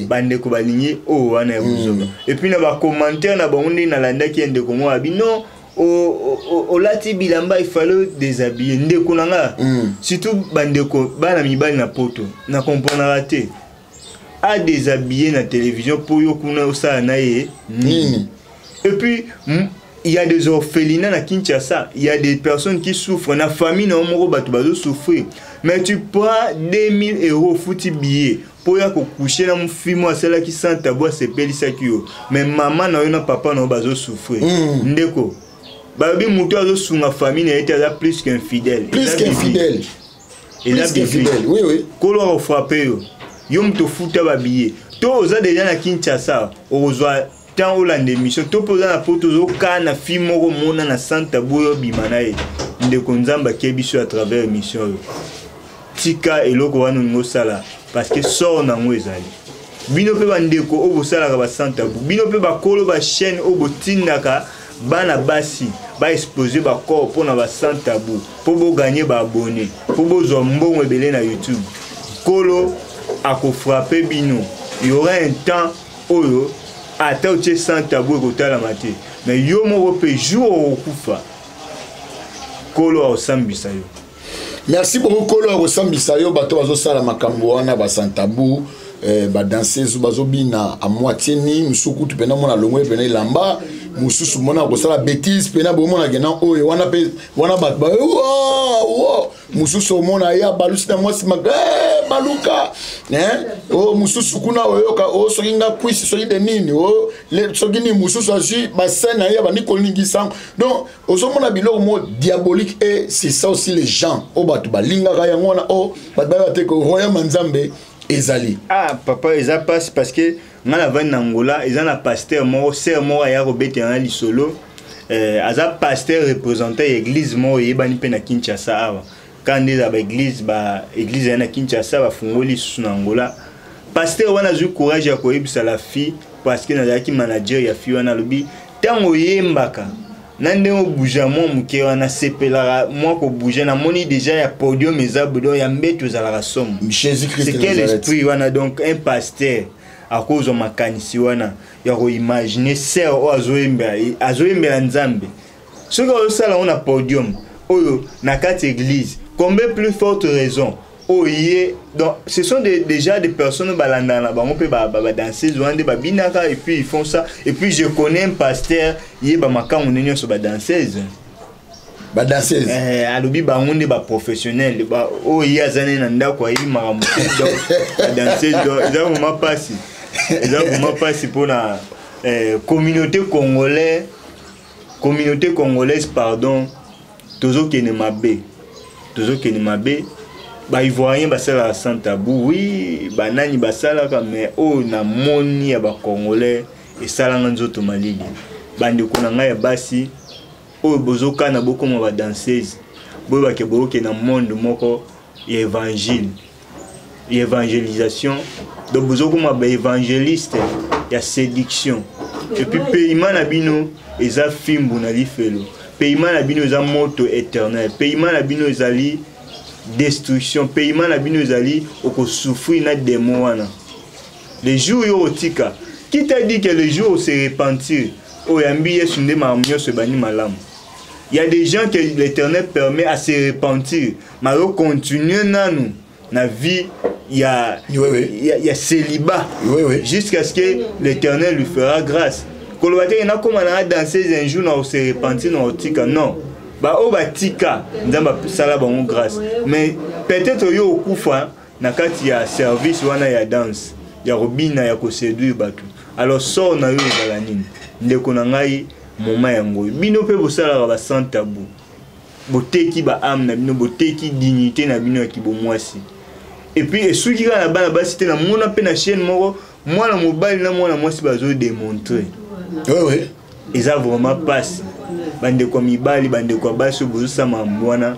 [SPEAKER 5] bande ko balingi o wana ya buzoba et puis na ba commentaire na bango ndi na landaki ende ko mo abino o lati bilamba il fallait déshabiller ndeko nanga surtout bandeko bana mibali na poto na comprendre raté a déshabiller na télévision pour yo kuna osala na ye nini et puis il y a des orphelinats na Kinshasa, il y a des personnes qui souffrent na famille na moko bato bazo souffrir mais tu prends 2000 € fouti billet pour ya ko coucher na mfimo asala ki santa bois sepelisa kiyo mais maman na yo na papa na bazo souffrir ndeko babi muto azo sunga famille était là plus qu'infidèle oui oui kolo frapper yo mto futa ba billet to oza déjà na Kinshasa ozwa tant olande mission to poza na poto zo kana fimo ko mona na santa boyo bimanae ndeko nzamba kebiso à travers mission yo tika eloko wana ngosala parce que sort na ngwezali bino pe bandeko obosala ka ba santa bu bino pe ba kolo ba chaîne obotindaka bana basi ba exposer ba corps pour na ba santa bu pour bo gagner ba abonné pour bo zo mbongo ebele na YouTube kolo ako frapper bino il y aura un temps oyo ata uche santa bu ko tala mate mais yo mo pe jour okufa kolo osambisa yo.
[SPEAKER 4] Merci beaucoup kolo osambisa yo bato bazo sala makambo wana ba santa bu ba danseuse bazo bina à moitié ni musuku tu pena mona longwe pena lamba mususu mona ko sala bêtise pena bo mona gena oyo wana pe wana ba wow mususu mona ya balusi na mwasi baluka o mususu kuna oyo ka o sokinga kwisi soki de nini o le sokini mususu asi ba scène ya ba nikolingi sang donc ozo mona biloko mo diabolique et c'est ça aussi les gens o batu balinga ka yango na o ba te ko roya manzambe ezali
[SPEAKER 5] papa eza passe parce que ngala va na Angola eza na pasteur mo ser mo ya robete na lisolo aza pasteur représentant église mo yebani pe na Kinshasa awa quand des ba église na Kinshasa ba fungoli su na Angola pasteur wana zu courage ya ko yebisa la fille parce que na ki manager ya fille wana lobi tango yembaka nande o bouger mo muke wana sepela moi ko bouger na moni déjà ya podium ezabdo ya mbeto za la somme
[SPEAKER 4] Jésus Christ
[SPEAKER 5] c'est quel esprit wana donc un pasteur à cause de makanisi wana ya ko imaginer ser o azoemba nzambe ce que ça là on a podium oyo na quatre église combien plus forte raison oye donc ce sont déjà des personnes balandana bango pe ba danser zoande ba binaka et puis ils font ça et puis je connais un pasteur yeba makango nenyo so ba danseuse alobi bango nde ba professionnel ba oye azane na ndako ayi maramu donc danseuse donc ils ont ma passe pour la communauté congolaise pardon tozo kene mabe ba ivoirien basala la santa bu oui banani basala ka mais o na moni ya ba congolais et salanga nzoto malili bande kona nga ya basi o bozoka na boko mo ba danseuse bo ba ke boke na monde moko ya évangélisation donc bozoko mo ba évangéliste ya séduction et puis paiement na bino eza fimbu na lifelo paiement na bino eza moto éternel paiement na bino ezali destruction paiement na bino ezali oko souffrir na démon wana les jours yo otika qui t'a dit que les jours se repentir o yambi yesu nde mamyo se bani malamu il y a des gens que l'Éternel permet à se repentir mais au continuer nanu na vie il y a célibat jusqu'à ce que l'Éternel lui fera grâce kolobate na koma na danser un jour na se repentir na otika non ba o batika nzamba sala bango grâce mais peut-être yo okufa na kati ya service wana ya danse ya robina ya ko séduire batu alors so na yo ezala nini ndeko na ngai moma yango bino pe bosala ba sans tabou boteki ba âme na bino boteki dignité na bino ya kibomwasi et puis esuki kana bana basi te na mona pe na chaîne moko mwana mobali na mwana mwasi bazo démontrer eza vraiment passe bande kwa mibali bande kwa baso bozusa mamwana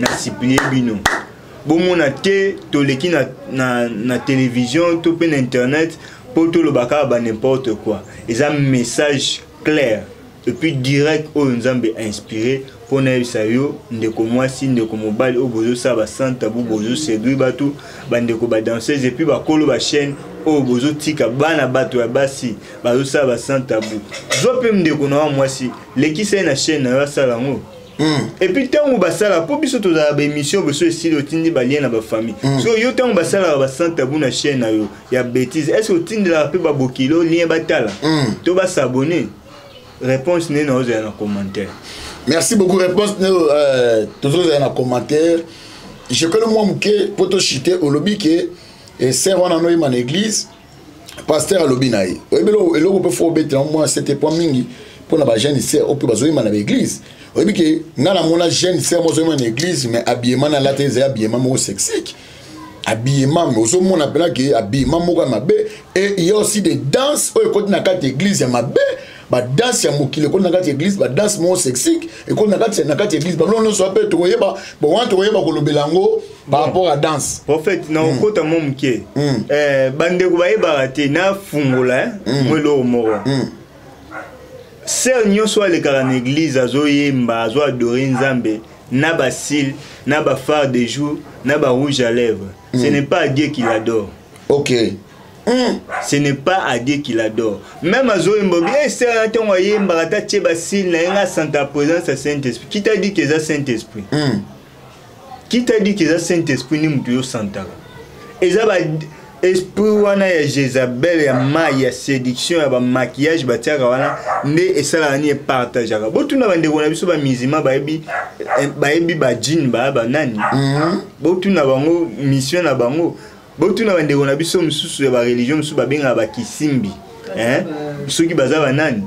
[SPEAKER 5] na siplie bino bomona te toleki na télévision to pe na internet pour tout le baka ba n'importe quoi. Ils ont un message clair et puis direct au Nzambe inspiré pour na bisayo ndeko mwasi ndeko mobali o bozo sa ba santa bu bozo séduire batu ba ndeko ba danseuse et puis ba kolo ba chaîne o bozo tika bana bato ya basi bazo sa ba santa bu zo pe ndeko na mwasi leki sa na chaîne na sala ngo. Et puis tant on basala pour biso to za ba émission beso estilo tindi ba lien na ba famille so yo tant on basala ba santa bu na chaîne na yo ya bêtise est-ce que tindi la pe ba bokilo lien batala to ba s'abonner. Réponse n'est dans un commentaire.
[SPEAKER 4] Merci beaucoup. Réponse toujours dans un commentaire. Je connais moi que pour te chiter au lobby que et c'est on a noyé mon église pasteur à lobby naï. Et là on peut faire bête moi c'était pas mingi pour la jeune ici on peut bazoyer mon église. Oui que na la mon jeune c'est moi mon église mais habillement na la tête habillement mo sexy. Habillement mais aussi on appelle que habillement mo comme mabe et il y a aussi des danses au côté na carte église ya mabe. Ba danse ya mokile ko na kati église ba danse mo sexy et ko na kati église ba non so appelle to yeba bo wan to yeba ko lobelango par rapport à danse
[SPEAKER 5] prophète na okota mo mke bande ko ba yeba te na fungola mo lo moro ser nyo so le kala na église azo yemba azo adorer Nzambe na ba cils na ba phare de jour na ba rouge à lèvres ce n'est pas Dieu qui l'adore.
[SPEAKER 4] OK.
[SPEAKER 5] Ce n'est pas à Dieu qu'il adore. Même à Zoé Mbobi, c'est un temps où il y a un barata tchebasil, il y a Santa présence à Saint-Esprit. Qui t'a dit que c'est Saint-Esprit? Qui t'a dit que c'est Saint-Esprit ni mtuyo Santa? Et ça va esprit wana ya Jézabel ya ma ya séduction ya ba maquillage ba tiaka wana ne esala ni partageaka. Botu na bande kona biso ba mizima ba ebi ba jean ba nani. Botu na bango mission na bango. Botu na bande kona biso mususu ya ba religion mususu ba benga ba kisimbi. Soki baza ba nani.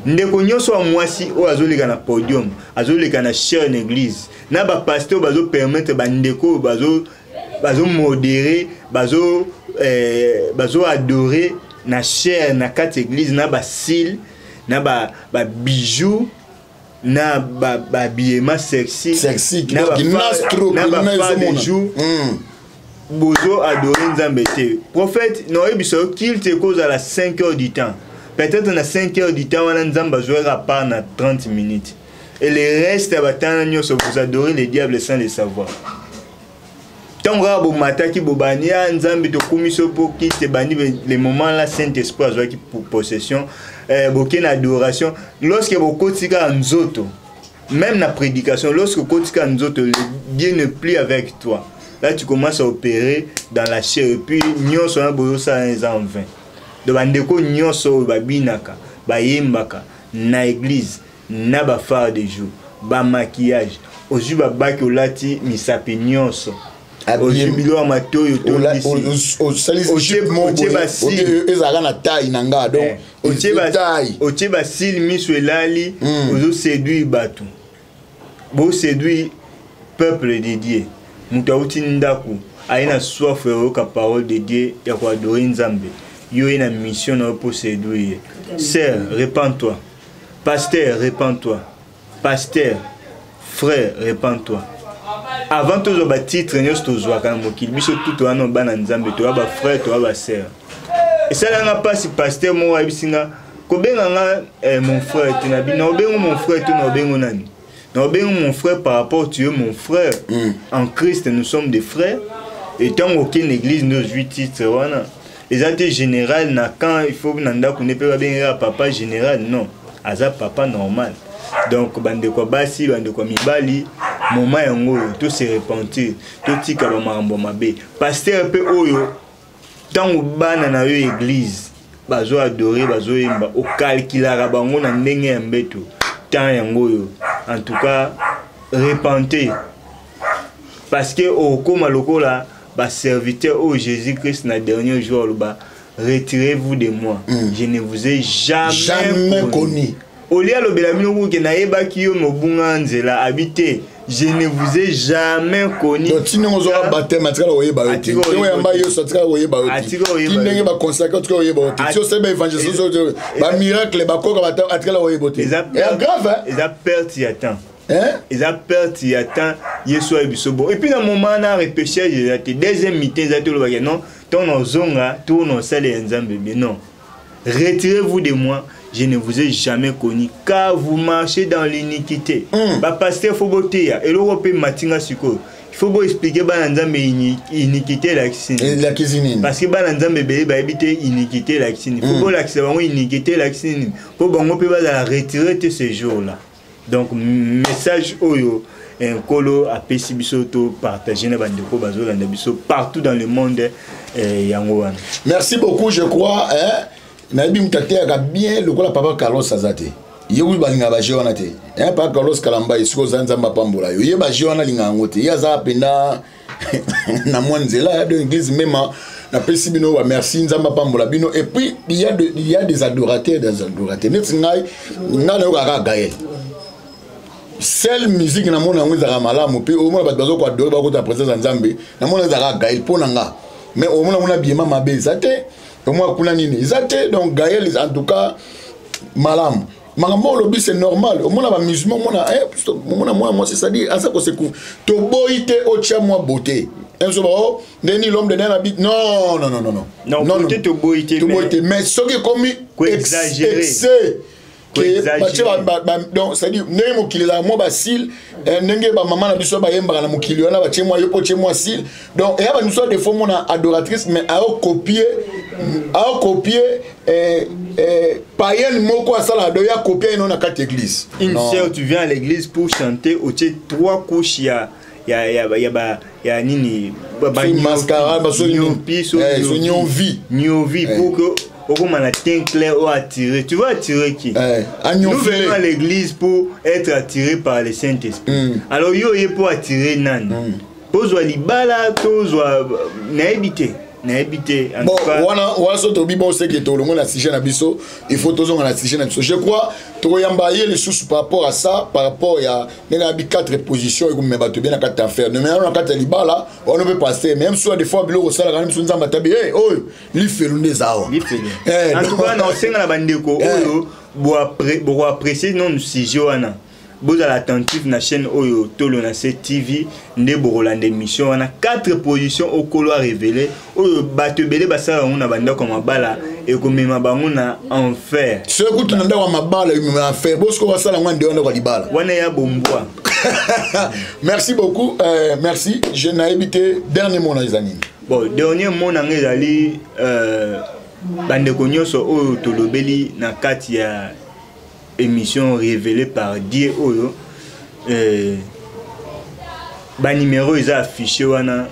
[SPEAKER 5] Ndeko nyonso wa mwasi o azoleka na podium, azoleka na chair na église. Na ba pasteur bazo permettre ba ndeko bazo modérer, bazo adorer na chair na quatre église na ba cils, na ba bijoux, na ba habillement sexy, na ba phare de jour. Bozo adorer Nzambe te. Prophète no ebiso qu'il te cause à la 5 heures du temps. Peut-être na 5 heures du temps on a Nzamba jouer à part na 30 minutes. Et le reste vous adorez le diable sans le savoir. Tant que vous m'attaquez, vous bannez Nzambe de commission pour qui te banni les moments là Saint-Esprit a joué pour possession, beaucoup d'adoration. Lorsque vous continuez en zoto, même la prédication, lorsque vous continuez en zoto, Dieu ne plie avec toi. Là tu commences à opérer dans la chair et puis nous sommes besoin ça en vain. De bandeko nyonso babinaka bayembaka na église na ba phare de jour ba maquillage ozu ba baki olati misape nyonso ozu bilo matoyo to disi
[SPEAKER 4] o salisi mo ezaka na taille nanga donc
[SPEAKER 5] oche ba sil miso elali ozu séduire batu bo séduire peuple de Dieu mutu auti ndaku aina soif ka parole de Dieu ya ko adorer Nzambe. Yo une mission pour séduire. Sœur, répands-toi. Pasteur, répands-toi. Pasteur, frère, répands-toi. Avant tous les titres, nous sommes quand mokil biso tout on a ban Nzambe, toi ba frère, toi ba sœur. Et ça là pas si pasteur mo abisinga ko benga mon frère, tu n'as non bengo mon frère, tu n'as bengo nani. Non bengo mon frère par rapport tu es mon frère. En Christ nous sommes des frères. Et tant aucune église nous 8 titres wana. Les actes général na quand il faut nanda qu'on ne peut pas bien papa général non aza papa normal donc bande ko basi bande ko mibali moment yango tout se repentir tout tika ba marambo mabe pasteur pe oyo tant bana na yo église bazo adorer bazo yemba o calculer bango na ndenge ya mbeto tant yango yo en tout cas repentez parce que au koma lokola ba serviteur au Jésus-Christ na dernier jour là retirez-vous de moi. Je ne vous ai jamais connu. Olia lo belamino ke na yeba ki yo mobunga nzela habité. Je ne vous ai jamais connu.
[SPEAKER 4] Donc si nous aura baptême atika lo yeba oti. Yo yamba yo satika lo yeba oti. Ki ndenge ba consacrer atika lo yeba oti. Si o sebe évangélisation ba miracle ba koka atika lo yeba oti. C'est grave hein.
[SPEAKER 5] Et ça perte y attend. ils ont perte il y a temps yeso biso bon et puis dans moment on a repêché deuxième mi-temps ils ont dit non ton zonga tourne salle nzambe non retirez-vous de moi, je ne vous ai jamais connu car vous marchez dans l'iniquité. Ba pasteur faut boter et l'Europe matinga siko. Il faut expliquer ba nzambe iniquité la cuisine. Parce que ba nzambe ba habiter iniquité la cuisine. Il faut l'accès bango iniquité la cuisine. Pour bango peut ba retirer ce jour là. Donc message oyo un colo a pesi biso to partager na bandeko bazolanda biso partout dans le monde yango wana.
[SPEAKER 4] Merci beaucoup, je crois Nabi mutatea ka bien le kola papa Carlos Azate. Yewi balinga ba jewana te. Papa Carlos Kalamba isiko zanza mapambola yo. Ye ba jewana linga ngote. Ya za penda na mwanzela de l'église même na pesi bino wa merci nzamba pambola bino et puis il y a des adorateurs net ngai ngana yo ka Gaël. Seule musique na mona ngweza malamu pe o mona ba bazo ko adorer ba ko ta présence nzambe na mona za Gaël ponanga. Mais au mona biema mabe zate. Moi, donc Gaël, en tout cas, malam. Lobby, c'est normal. Au moins, musulman, moi, c'est-à-dire, à ça qu'on se couvre. To boite au tcha, moi, beauté. L'homme de n'habite. Non.
[SPEAKER 5] Non, beauté, to boite.
[SPEAKER 4] Mais ce qui est commis,
[SPEAKER 5] exagéré.
[SPEAKER 4] Donc, c'est-à-dire, n'est-ce qu'il est là, moi, Basile, n'est-ce pas maman, la biso, ba yemba, la moukilio, la chez moi, yopo, chez moi, Sil. Donc, il y a une sorte de fois, mon adoratrice, mais à copier, païen, moko, à ça, là, il y a copié, non, à quatre églises.
[SPEAKER 5] Une sœur, tu viens à l'église pour chanter, au tché, 3 couches, il y a nini,
[SPEAKER 4] mascara,
[SPEAKER 5] vie, pour que. On a teint clair ou attiré. Tu vas attirer qui? Nous venons à l'église pour être attirés par le Saint-Esprit. Alors, yo pour attirer nan. Pose-toi libala, pose-toi naïbité. Bon,
[SPEAKER 4] voilà ce que bon c'est que tout le monde a sigé na biso. Il faut toujours en sigé na biso. Je crois que yambaye les sous par rapport à ça, par rapport à il y a 4 positions et comme me battre bien à 4 affaires. Mais on a 4 libala, on peut passer même soit des fois bilo ça la même sous nzamba tabi. Oh, li felunde zao.
[SPEAKER 5] En tout cas, non c'est na bandeko oyo bo apprécier non sujet wana. Vous à l'attentif na chaîne Oyo Tolo na TV nde borolande émission on a 4 positions au colo à révéler Oyo batebele basala on a banda comme bala et comme ma banguna en fer
[SPEAKER 4] ce que tu n'as pas ma balle en fer bosco basala on de on a libala
[SPEAKER 5] wana ya bomboa.
[SPEAKER 4] Merci beaucoup merci je n'ai évité dernier mot les amis.
[SPEAKER 5] Bon dernier mot na ngezali bande konyoso Oyo Tolobeli na kati ya émission révélée par Dieu Oyo ba numéro ils a affiché wana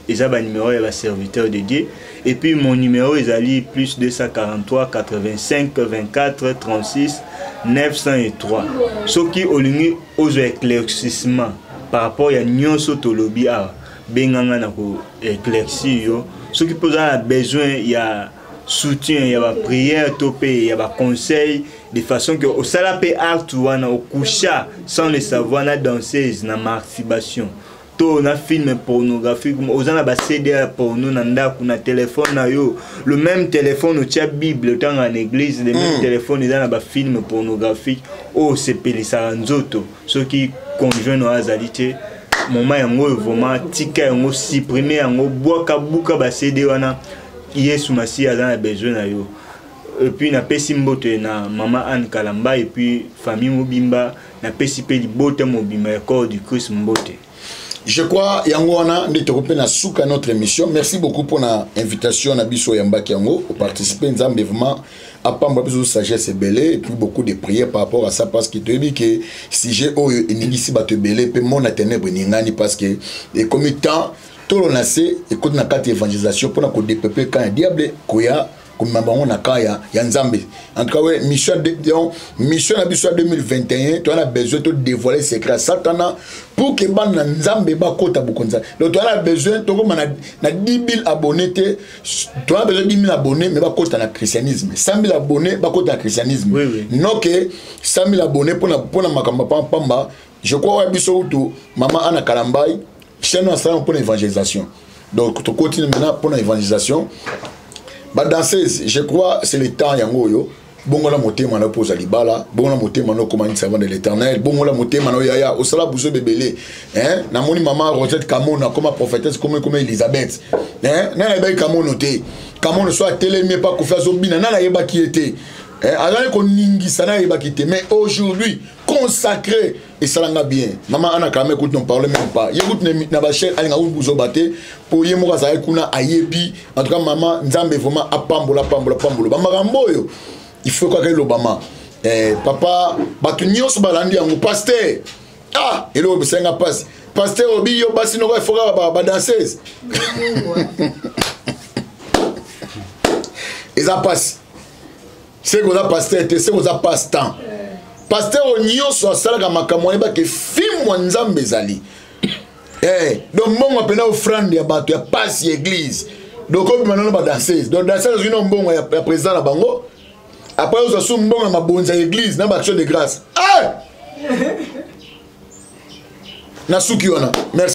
[SPEAKER 5] ils a ba numéro ya ba serviteur de Dieu et puis mon numéro ils a li plus 243 85 24 36 903 ce qui olingi ozo éclaircissement par rapport ya nyonso tolobi a benganga na ko éclaircir yo ce qui pose a besoin ya soutien, il y a la prière, il y a le conseil, de façon que au salapé art au coucha sans le savoir na danseuse na masturbation. To na film pornographique, aux ana ba CD porno na ndako na téléphone na yo, le même téléphone au tia Bible tant en église, le même téléphone ils na ba film pornographique au sepeli sa nzoto, ceux qui conjoint no azalité moment yango vraiment tika yango supprimer yango boka buka ba CD wana Yesu Masi a besoin na yo. Et puis na pesi mbote na maman Anne Kalamba et puis famille Mobimba na pesi pe libote Mobimba corps du Christ mbote.
[SPEAKER 4] Je crois Yangwana de te na souka notre émission. Merci beaucoup pour l'invitation na biso yamba kiango pour participer nzambe vraiment à pamba biso sagesse belé et puis beaucoup de prières par rapport à ça parce que tu dis que si j'ai inigisi ba te belé pe mon ténèbre ningani parce que et comme temps tout le nacé écoute na carte évangélisation pour na ko dépeper quand un diable koya comme maman na kaya ya nzambe en tout cas ouais mission na biso 2021 tu as besoin de dévoiler secret satana pour que ban na nzambe ba kota bukonza donc tu as besoin to comme na 10 000 abonnés tu as besoin de 10 000 abonnés mais ba kota na christianisme 100 000 abonnés ba kota na christianisme non que 100 000 abonnés pour na makamba pamba je crois ouais biso tout maman Anna Kalambai chaîne ensemble pour l'évangélisation. Donc, tu continues maintenant pour l'évangélisation. Bah, danseuse, je crois c'est le temps yango yo. bongo la motema na poza libala bongo la motema no comme servant de l'Éternel bongo la motema no yaya au sala buzo bebele hein na moni maman Rosette Kamona comme prophétesse comme Elisabeth hein na na ba Kamona te Kamona soit télé mais pas confiance au bina na yeba qui était alors qu'on ningisa na yeba qui était mais aujourd'hui consacré et ça l'a bien maman ana quand même écoute non parle même pas écoute na ba cher alinga buzo baté pour yemo za kuna ayebi en tout cas maman nzambe vraiment apambola ba marambo yo il faut quoi que l'Obama papa batunyo so balandi yango pasteur ah et le besenga passe pasteur obi yo basi no il faut ba danseuse et ça passe c'est que ça pasteur c'est que ça passe temps pasteur onyo so sala ka makamoni ba ke film nzambe zali donc mon appena offrande ya bato ya passe église donc obi manana ba danseuse donc danseuse une mbongo ya président na bango. Après, vous avez un bon mabonza église, n'a pas action de grâce. Ah! Nasuki wana. Merci.